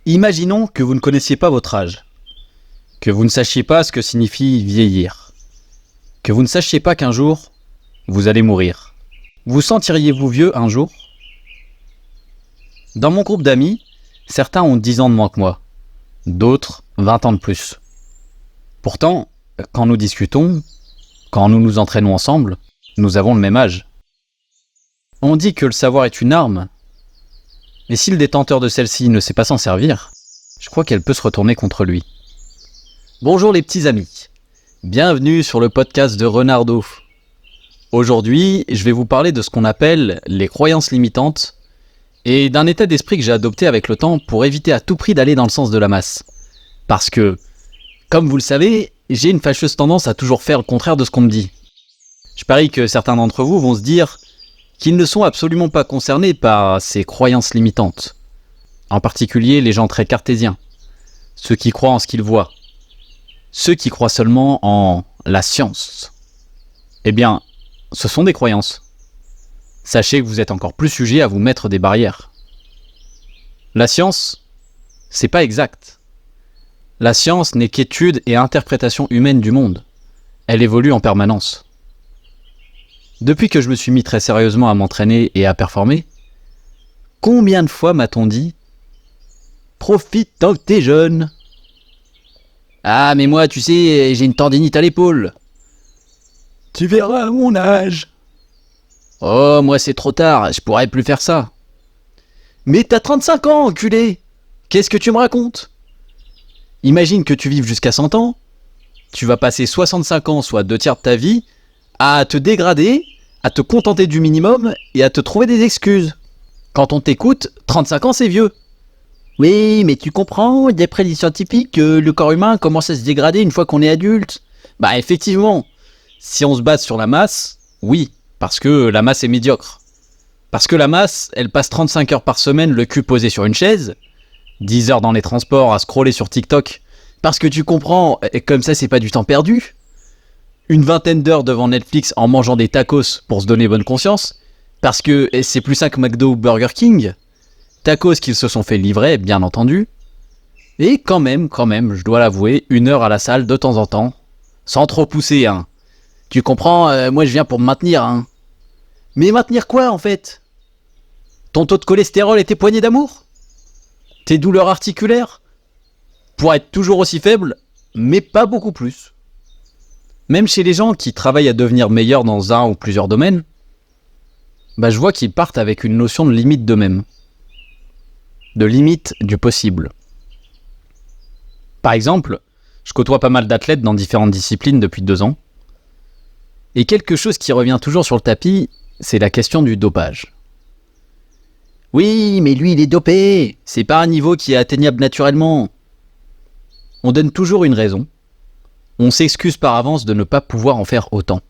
Imaginons que vous ne connaissiez pas votre âge, que vous ne sachiez pas ce que signifie vieillir, que vous ne sachiez pas qu'un jour, vous allez mourir. Vous sentiriez-vous vieux un jour ? Dans mon groupe d'amis, certains ont 10 ans de moins que moi, d'autres 20 ans de plus. Pourtant, quand nous discutons, quand nous nous entraînons ensemble, nous avons le même âge. On dit que le savoir est une arme, mais si le détenteur de celle-ci ne sait pas s'en servir, je crois qu'elle peut se retourner contre lui. Bonjour les petits amis, bienvenue sur le podcast de Renardo. Aujourd'hui, je vais vous parler de ce qu'on appelle les croyances limitantes et d'un état d'esprit que j'ai adopté avec le temps pour éviter à tout prix d'aller dans le sens de la masse. Parce que, comme vous le savez, j'ai une fâcheuse tendance à toujours faire le contraire de ce qu'on me dit. Je parie que certains d'entre vous vont se dire qu'ils ne sont absolument pas concernés par ces croyances limitantes. En particulier les gens très cartésiens, ceux qui croient en ce qu'ils voient, ceux qui croient seulement en la science. Eh bien, ce sont des croyances. Sachez que vous êtes encore plus sujet à vous mettre des barrières. La science, c'est pas exact. La science n'est qu'étude et interprétation humaine du monde. Elle évolue en permanence. Depuis que je me suis mis très sérieusement à m'entraîner et à performer, combien de fois m'a-t-on dit « Profite tant que t'es jeune !»« Ah, mais moi, tu sais, j'ai une tendinite à l'épaule. »« Tu verras à mon âge. »« Oh, moi, c'est trop tard, je pourrais plus faire ça. »« Mais t'as 35 ans, enculé. Qu'est-ce que tu me racontes ? » Imagine que tu vives jusqu'à 100 ans, tu vas passer 65 ans, soit 2/3 de ta vie, à te dégrader, à te contenter du minimum et à te trouver des excuses. Quand on t'écoute, 35 ans c'est vieux. Oui, mais tu comprends, d'après les scientifiques, que le corps humain commence à se dégrader une fois qu'on est adulte. Bah effectivement, si on se base sur la masse, oui, parce que la masse est médiocre. Parce que la masse, elle passe 35 heures par semaine le cul posé sur une chaise, 10 heures dans les transports à scroller sur TikTok, parce que tu comprends, et comme ça c'est pas du temps perdu. Une vingtaine d'heures devant Netflix en mangeant des tacos pour se donner bonne conscience, parce que c'est plus sain que McDo ou Burger King. Tacos qu'ils se sont fait livrer, bien entendu. Et quand même, je dois l'avouer, 1 heure à la salle de temps en temps, sans trop pousser, hein. Tu comprends, moi je viens pour me maintenir, hein. Mais maintenir quoi en fait ? Ton taux de cholestérol et tes poignées d'amour ? Tes douleurs articulaires ? Pour être toujours aussi faible, mais pas beaucoup plus. Même chez les gens qui travaillent à devenir meilleurs dans un ou plusieurs domaines, je vois qu'ils partent avec une notion de limite d'eux-mêmes. De limite du possible. Par exemple, je côtoie pas mal d'athlètes dans différentes disciplines depuis 2 ans. Et quelque chose qui revient toujours sur le tapis, c'est la question du dopage. Oui, mais lui il est dopé, c'est pas un niveau qui est atteignable naturellement. On donne toujours une raison. On s'excuse par avance de ne pas pouvoir en faire autant.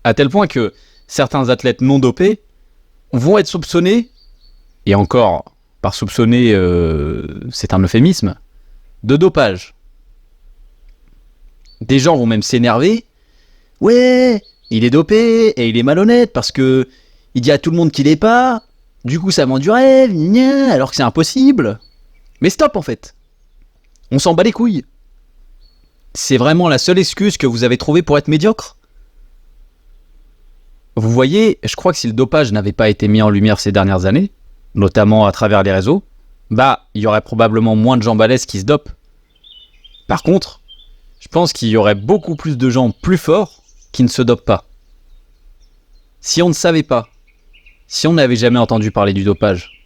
À tel point que certains athlètes non dopés vont être soupçonnés, et encore, par soupçonner, c'est un euphémisme, de dopage. Des gens vont même s'énerver. Ouais, il est dopé et il est malhonnête parce que il dit à tout le monde qu'il l'est pas. Du coup, ça vend du rêve, gna, alors que c'est impossible. Mais stop en fait. On s'en bat les couilles. C'est vraiment la seule excuse que vous avez trouvée pour être médiocre ? Vous voyez, je crois que si le dopage n'avait pas été mis en lumière ces dernières années, notamment à travers les réseaux, il y aurait probablement moins de gens balèzes qui se dopent. Par contre, je pense qu'il y aurait beaucoup plus de gens plus forts qui ne se dopent pas. Si on ne savait pas, si on n'avait jamais entendu parler du dopage,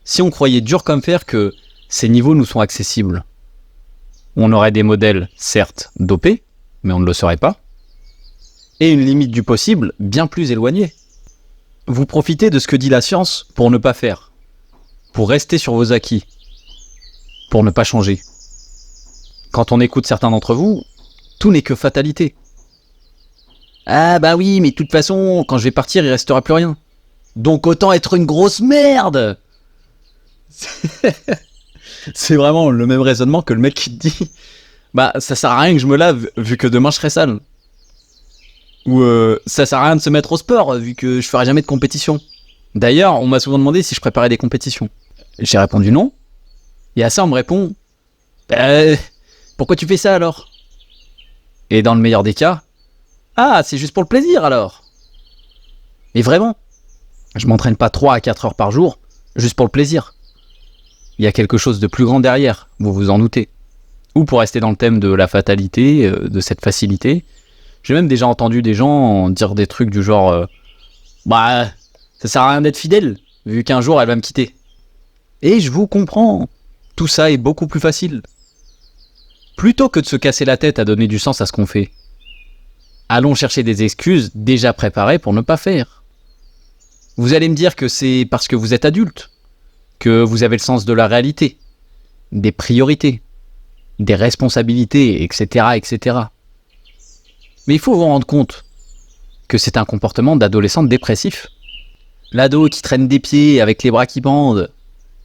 si on croyait dur comme fer que ces niveaux nous sont accessibles, on aurait des modèles, certes, dopés, mais on ne le saurait pas, et une limite du possible bien plus éloignée. Vous profitez de ce que dit la science pour ne pas faire, pour rester sur vos acquis, pour ne pas changer. Quand on écoute certains d'entre vous, tout n'est que fatalité. Ah oui, mais de toute façon, quand je vais partir, il restera plus rien. Donc autant être une grosse merde. C'est vraiment le même raisonnement que le mec qui te dit ça sert à rien que je me lave vu que demain je serai sale. Ou ça sert à rien de se mettre au sport vu que je ferai jamais de compétition. D'ailleurs, on m'a souvent demandé si je préparais des compétitions. J'ai répondu non, Et à ça, on me répond bah, pourquoi tu fais ça alors? Et dans le meilleur des cas, ah, c'est juste pour le plaisir alors. Mais vraiment, je m'entraîne pas 3 à 4 heures par jour, juste pour le plaisir. Il y a quelque chose de plus grand derrière, vous vous en doutez. Ou pour rester dans le thème de la fatalité, de cette facilité, j'ai même déjà entendu des gens dire des trucs du genre bah, ça sert à rien d'être fidèle, vu qu'un jour elle va me quitter. Et je vous comprends, tout ça est beaucoup plus facile. Plutôt que de se casser la tête à donner du sens à ce qu'on fait, allons chercher des excuses déjà préparées pour ne pas faire. Vous allez me dire que c'est parce que vous êtes adulte, que vous avez le sens de la réalité, des priorités, des responsabilités, etc., etc. Mais il faut vous rendre compte que c'est un comportement d'adolescent dépressif. L'ado qui traîne des pieds avec les bras qui bandent,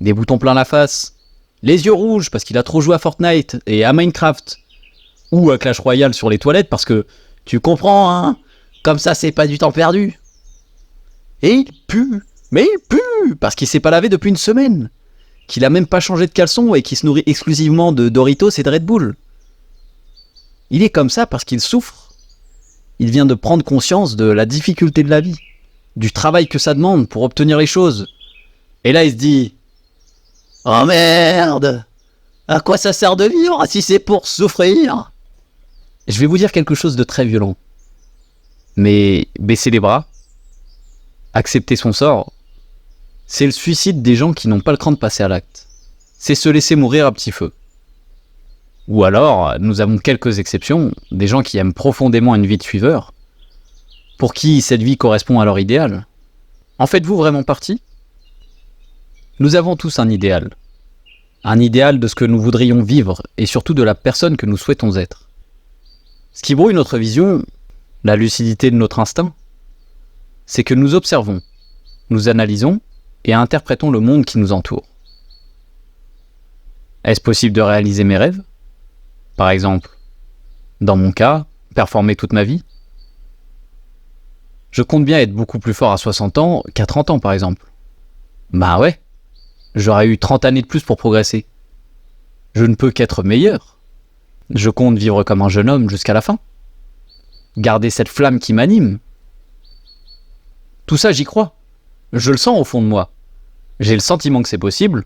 des boutons plein la face, les yeux rouges parce qu'il a trop joué à Fortnite et à Minecraft, ou à Clash Royale sur les toilettes parce que, tu comprends, hein, comme ça c'est pas du temps perdu. Et il pue, mais il pue, parce qu'il s'est pas lavé depuis une semaine, qu'il a même pas changé de caleçon et qu'il se nourrit exclusivement de Doritos et de Red Bull. Il est comme ça parce qu'il souffre. Il vient de prendre conscience de la difficulté de la vie, du travail que ça demande pour obtenir les choses. Et là il se dit « Oh merde! À quoi ça sert de vivre si c'est pour souffrir ?» Je vais vous dire quelque chose de très violent. Mais baisser les bras, accepter son sort, c'est le suicide des gens qui n'ont pas le cran de passer à l'acte. C'est se laisser mourir à petit feu. Ou alors, nous avons quelques exceptions, des gens qui aiment profondément une vie de suiveur, pour qui cette vie correspond à leur idéal. En faites-vous vraiment partie? Nous avons tous un idéal. Un idéal de ce que nous voudrions vivre, et surtout de la personne que nous souhaitons être. Ce qui brouille notre vision, la lucidité de notre instinct, c'est que nous observons, nous analysons et interprétons le monde qui nous entoure. Est-ce possible de réaliser mes rêves? Par exemple, dans mon cas, performer toute ma vie? Je compte bien être beaucoup plus fort à 60 ans qu'à 30 ans par exemple. Bah ouais, j'aurais eu 30 années de plus pour progresser. Je ne peux qu'être meilleur. Je compte vivre comme un jeune homme jusqu'à la fin. Garder cette flamme qui m'anime. Tout ça, j'y crois. Je le sens au fond de moi. J'ai le sentiment que c'est possible.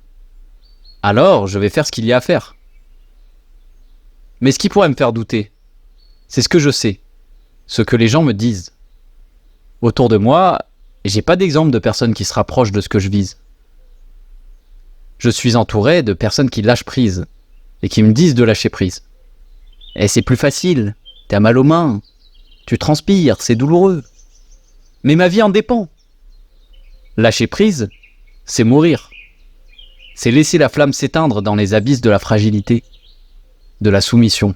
Alors, je vais faire ce qu'il y a à faire. Mais ce qui pourrait me faire douter, c'est ce que je sais, ce que les gens me disent. Autour de moi, j'ai pas d'exemple de personnes qui se rapprochent de ce que je vise. Je suis entouré de personnes qui lâchent prise et qui me disent de lâcher prise. Et c'est plus facile, t'as mal aux mains, tu transpires, c'est douloureux. Mais ma vie en dépend. Lâcher prise, c'est mourir. C'est laisser la flamme s'éteindre dans les abysses de la fragilité, de la soumission.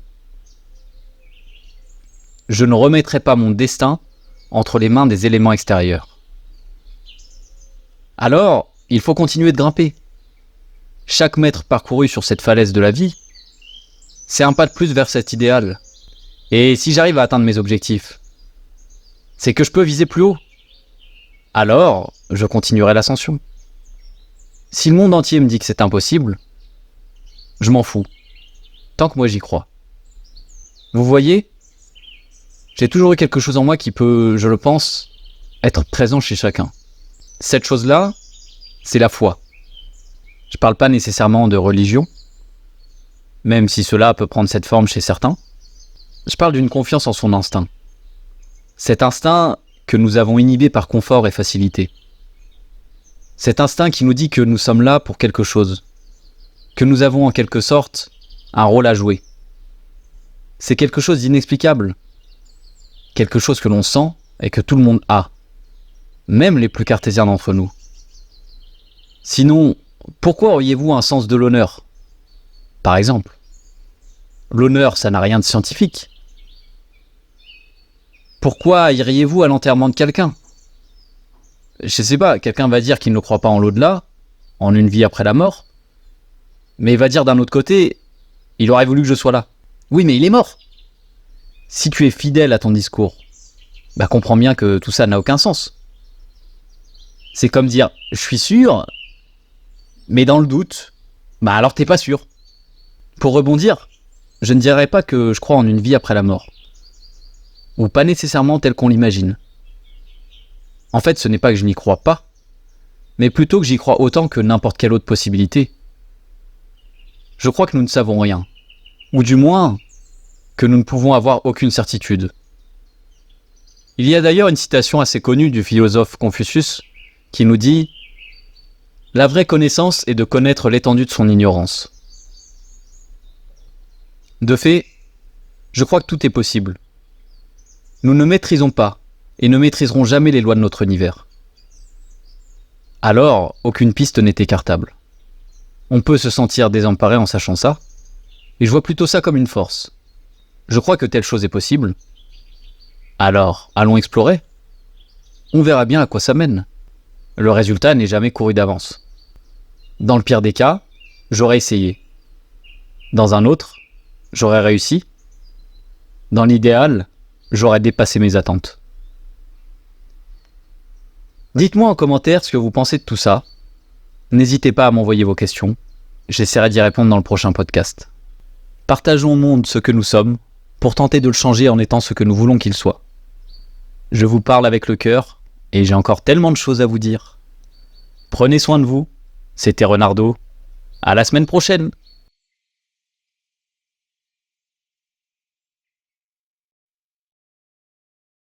Je ne remettrai pas mon destin entre les mains des éléments extérieurs. Alors, il faut continuer de grimper. Chaque mètre parcouru sur cette falaise de la vie, c'est un pas de plus vers cet idéal. Et si j'arrive à atteindre mes objectifs, c'est que je peux viser plus haut. Alors, je continuerai l'ascension. Si le monde entier me dit que c'est impossible, je m'en fous. Tant que moi j'y crois. Vous voyez, j'ai toujours eu quelque chose en moi qui peut, je le pense, être présent chez chacun. Cette chose-là, c'est la foi. Je parle pas nécessairement de religion, même si cela peut prendre cette forme chez certains. Je parle d'une confiance en son instinct. Cet instinct que nous avons inhibé par confort et facilité. Cet instinct qui nous dit que nous sommes là pour quelque chose, que nous avons en quelque sorte un rôle à jouer. C'est quelque chose d'inexplicable, quelque chose que l'on sent et que tout le monde a, même les plus cartésiens d'entre nous. Sinon, pourquoi auriez-vous un sens de l'honneur? Par exemple, l'honneur, ça n'a rien de scientifique. Pourquoi iriez-vous à l'enterrement de quelqu'un? Je sais pas, quelqu'un va dire qu'il ne croit pas en l'au-delà, en une vie après la mort, mais il va dire d'un autre côté, il aurait voulu que je sois là. Oui, mais il est mort. Si tu es fidèle à ton discours, bah comprends bien que tout ça n'a aucun sens. C'est comme dire, je suis sûr, mais dans le doute, Bah alors t'es pas sûr. Pour rebondir, je ne dirais pas que je crois en une vie après la mort. Ou pas nécessairement telle qu'on l'imagine. En fait, ce n'est pas que je n'y crois pas, mais plutôt que j'y crois autant que n'importe quelle autre possibilité. Je crois que nous ne savons rien, ou du moins que nous ne pouvons avoir aucune certitude. Il y a d'ailleurs une citation assez connue du philosophe Confucius qui nous dit « La vraie connaissance est de connaître l'étendue de son ignorance ». De fait, je crois que tout est possible. Nous ne maîtrisons pas et ne maîtriserons jamais les lois de notre univers. Alors, aucune piste n'est écartable. On peut se sentir désemparé en sachant ça, et je vois plutôt ça comme une force. Je crois que telle chose est possible. Alors, allons explorer. On verra bien à quoi ça mène. Le résultat n'est jamais couru d'avance. Dans le pire des cas, j'aurais essayé. Dans un autre, j'aurais réussi. Dans l'idéal, j'aurais dépassé mes attentes. Dites-moi en commentaire ce que vous pensez de tout ça. N'hésitez pas à m'envoyer vos questions. J'essaierai d'y répondre dans le prochain podcast. Partageons au monde ce que nous sommes pour tenter de le changer en étant ce que nous voulons qu'il soit. Je vous parle avec le cœur et j'ai encore tellement de choses à vous dire. Prenez soin de vous. C'était Renardo. À la semaine prochaine.